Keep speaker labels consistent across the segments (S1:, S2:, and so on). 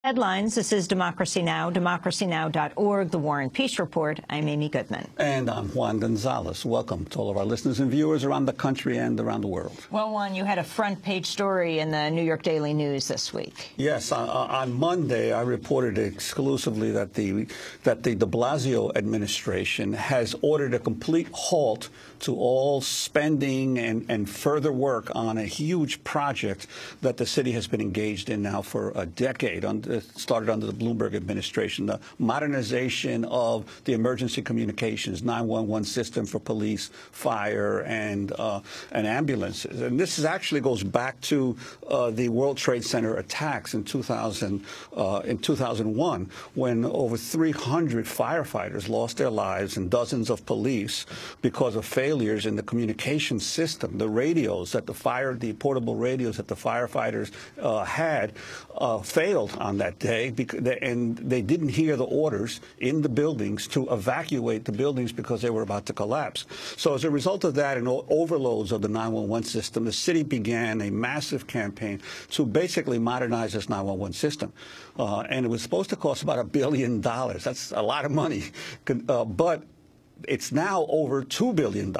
S1: Headlines. This is Democracy Now!, democracynow.org, The War and Peace Report. I'm Amy Goodman.
S2: And I'm Juan Gonzalez. Welcome to all of our listeners and viewers around the country and around the world.
S1: Well, Juan, you had a front-page story in the New York Daily News this week.
S2: Yes. On Monday, I reported exclusively that the de Blasio administration has ordered a complete halt to all spending and further work on a huge project that the city has been engaged in now for a decade. It started under the Bloomberg administration, the modernization of the emergency communications 911 system for police, fire, and ambulances. And this actually goes back to the World Trade Center attacks in 2001, when over 300 firefighters lost their lives and dozens of police because of failures in the communication system. The radios that the portable radios that the firefighters had failed on that day, and they didn't hear the orders in the buildings to evacuate the buildings because they were about to collapse. So as a result of that and overloads of the 911 system, the city began a massive campaign to basically modernize this 911 system. And it was supposed to cost about $1 billion. That's a lot of money. But it's now over $2 billion.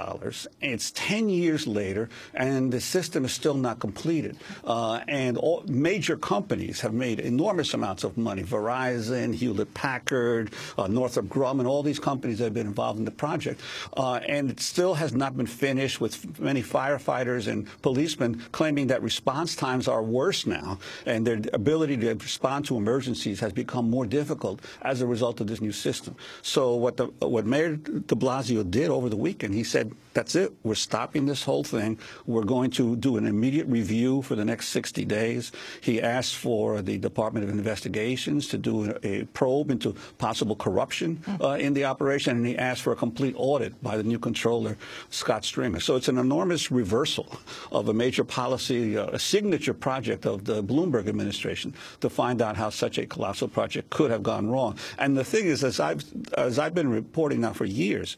S2: It's 10 years later, and the system is still not completed. And all major companies have made enormous amounts of money. Verizon, Hewlett-Packard, Northrop Grumman, all these companies that have been involved in the project. And it still has not been finished, with many firefighters and policemen claiming that response times are worse now, and their ability to respond to emergencies has become more difficult as a result of this new system. So what Mayor de Blasio did over the weekend, he said, that's it. We're stopping this whole thing. We're going to do an immediate review for the next 60 days. He asked for the Department of Investigations to do a probe into possible corruption in the operation, and he asked for a complete audit by the new controller, Scott Stringer. So it's an enormous reversal of a major policy, a signature project of the Bloomberg administration, to find out how such a colossal project could have gone wrong. And the thing is, as I've been reporting now for years,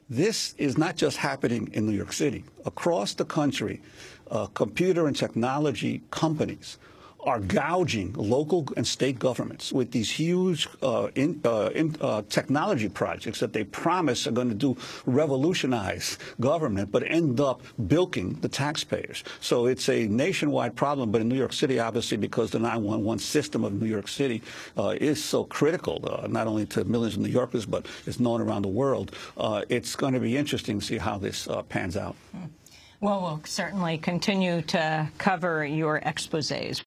S2: this is not just happening in New York City. Across the country, computer and technology companies are gouging local and state governments with these huge technology projects that they promise are going to revolutionize government, but end up bilking the taxpayers. So it's a nationwide problem, but in New York City, obviously, because the 911 system of New York City is so critical, not only to millions of New Yorkers, but it's known around the world. It's going to be interesting to see how this pans out.
S1: Well, we'll certainly continue to cover your exposés.